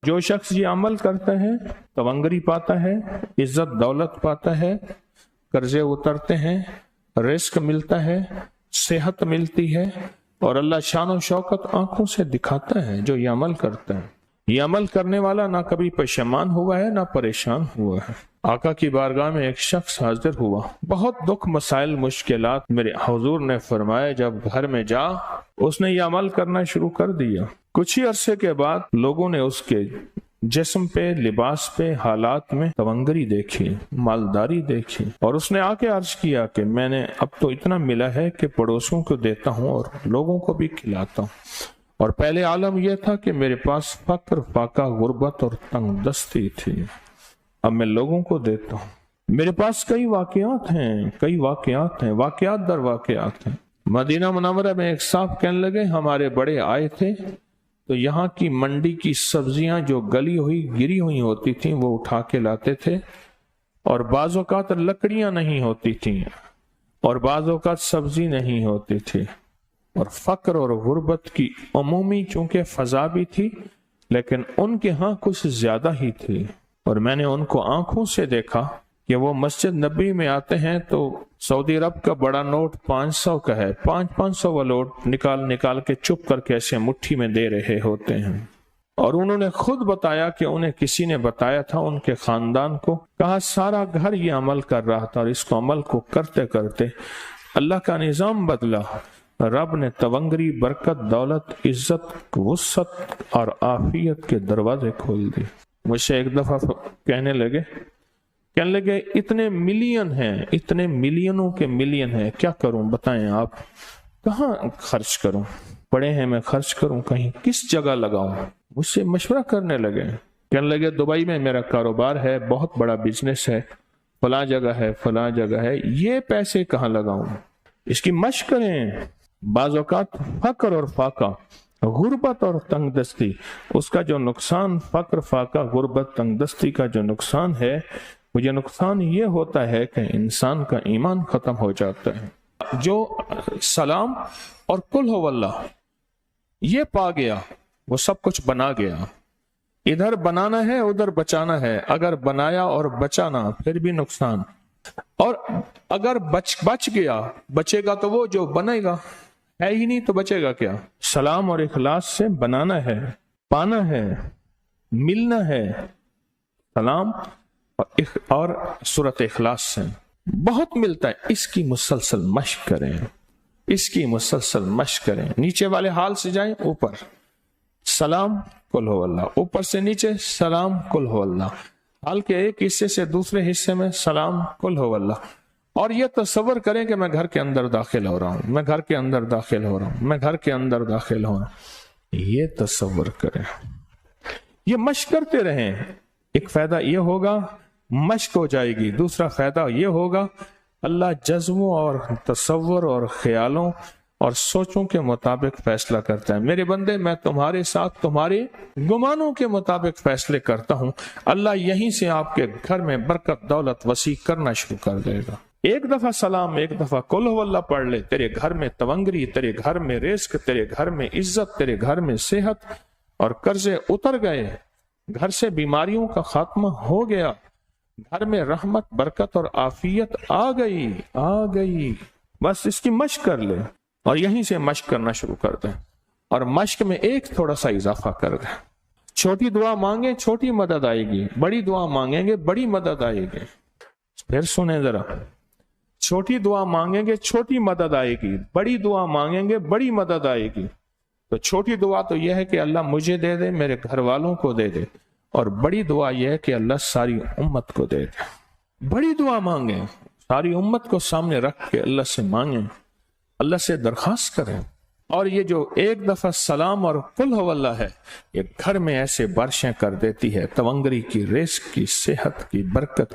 جو شخص یہ عمل کرتا ہے تونگری پاتا ہے، عزت دولت پاتا ہے، قرضے اترتے ہیں، رزق ملتا ہے، صحت ملتی ہے، اور اللہ شان و شوکت آنکھوں سے دکھاتا ہے جو یہ عمل کرتا ہے۔ یہ عمل کرنے والا نہ کبھی پشیمان ہوا ہے نہ پریشان ہوا ہے۔ آقا کی بارگاہ میں ایک شخص حاضر ہوا، بہت دکھ مسائل مشکلات میرے حضور نے فرمائے جب گھر میں جا اس نے یہ عمل کرنا شروع کر دیا۔ کچھ ہی عرصے کے بعد لوگوں نے اس کے جسم پہ، لباس پہ، حالات میں تونگری دیکھی، مالداری دیکھی، اور اس نے آ کے عرض کیا کہ میں نے اب تو اتنا ملا ہے کہ پڑوسوں کو دیتا ہوں اور لوگوں کو بھی کھلاتا ہوں، اور پہلے عالم یہ تھا کہ میرے پاس فقر، فاقہ، غربت اور تنگ دستی تھی، اب میں لوگوں کو دیتا ہوں۔ میرے پاس کئی واقعات ہیں، واقعات در واقعات ہیں۔ مدینہ منورہ میں ایک صاحب کہنے لگے ہمارے بڑے آئے تھے تو یہاں کی منڈی کی سبزیاں جو گری ہوئی ہوتی تھیں وہ اٹھا کے لاتے تھے، اور بعض اوقات لکڑیاں نہیں ہوتی تھیں اور بعض اوقات سبزی نہیں ہوتی تھی، اور فقر اور غربت کی عمومی چونکہ فضا بھی تھی لیکن ان کے ہاں کچھ زیادہ ہی تھی، اور میں نے ان کو آنکھوں سے دیکھا کہ وہ مسجد نبی میں آتے ہیں تو سعودی عرب کا بڑا نوٹ 500 کا ہے، 500 وہ نوٹ نکال کے چپ کر کے ایسے مٹھی میں دے رہے ہوتے ہیں، اور انہوں نے خود بتایا کہ انہیں کسی نے بتایا تھا ان کے خاندان کو، کہا سارا گھر یہ عمل کر رہا تھا، اور اس کو عمل کو کرتے کرتے اللہ کا نظام بدلا، رب نے تونگری، برکت، دولت، عزت، وسعت اور عافیت کے دروازے کھول دی۔ مجھ سے ایک دفعہ کہنے لگے اتنے ملین ہیں، اتنے ملینوں کے ملین ہیں، کیا کروں بتائیں آپ، کہاں خرچ کروں، پڑے ہیں میں خرچ کروں کہیں، کس جگہ لگاؤں؟ مجھ سے مشورہ کرنے لگے، کہنے لگے دبئی میں میرا کاروبار ہے، بہت بڑا بزنس ہے، فلاں جگہ ہے، یہ پیسے کہاں لگاؤں؟ اس کی مشق کریں۔ بعض اوقات فقر اور فاقہ، غربت اور تنگ دستی، اس کا جو نقصان، فقر، فاقہ، غربت، تنگ دستی کا جو نقصان ہے، وہ یہ نقصان یہ ہوتا ہے کہ انسان کا ایمان ختم ہو جاتا ہے۔ جو سلام اور قل ہو اللہ یہ پا گیا وہ سب کچھ بنا گیا، ادھر بنانا ہے ادھر بچانا ہے، اگر بنایا اور بچانا پھر بھی نقصان، اور اگر بچ گیا، بچے گا تو وہ جو بنے گا، ہے ہی نہیں تو بچے گا کیا؟ سلام اور اخلاص سے بنانا ہے، پانا ہے، ملنا ہے، سلام اور سورت اخلاص سے بہت ملتا ہے۔ اس کی مسلسل مشق کریں، نیچے والے حال سے جائیں اوپر، سلام قل ہو اللہ، اوپر سے نیچے سلام قل ہو اللہ، حال کے ایک حصے سے دوسرے حصے میں سلام قل ہو اللہ، اور یہ تصور کریں کہ میں گھر کے اندر داخل ہو رہا ہوں، میں گھر کے اندر داخل ہو رہا ہوں، میں گھر کے اندر داخل ہو رہا ہوں، یہ تصور کریں، یہ مشق کرتے رہیں۔ ایک فائدہ یہ ہوگا مشق ہو جائے گی، دوسرا فائدہ یہ ہوگا اللہ جذبوں اور تصور اور خیالوں اور سوچوں کے مطابق فیصلہ کرتا ہے۔ میرے بندے میں تمہارے ساتھ تمہارے گمانوں کے مطابق فیصلے کرتا ہوں، اللہ یہیں سے آپ کے گھر میں برکت، دولت وسیع کرنا شروع کر دے گا۔ ایک دفعہ سلام، ایک دفعہ قل ہو اللہ پڑھ لے، تیرے گھر میں تونگری، تیرے گھر میں رزق، تیرے گھر میں عزت، تیرے گھر میں صحت، اور قرضے اتر گئے، گھر سے بیماریوں کا خاتمہ ہو گیا، گھر میں رحمت، برکت اور عافیت آ گئی۔ بس اس کی مشق کر لے، اور یہیں سے مشق کرنا شروع کر دیں، اور مشق میں ایک تھوڑا سا اضافہ کر دیں۔ چھوٹی دعا مانگیں چھوٹی مدد آئے گی، بڑی دعا مانگیں گے بڑی مدد آئے گی۔ پھر سنیں ذرا، چھوٹی دعا مانگیں گے چھوٹی مدد آئے گی، بڑی دعا مانگیں گے بڑی مدد آئے گی۔ تو چھوٹی دعا تو یہ ہے کہ اللہ مجھے دے دے، میرے گھر والوں کو دے دے، اور بڑی دعا یہ ہے کہ اللہ ساری امت کو دے دے۔ بڑی دعا مانگیں، ساری امت کو سامنے رکھ کے اللہ سے مانگیں، اللہ سے درخواست کریں، اور یہ جو ایک دفعہ سلام اور قل ہو اللہ ہے، یہ گھر میں ایسے بارشیں کر دیتی ہے، تونگری کی، رزق کی، صحت کی، برکت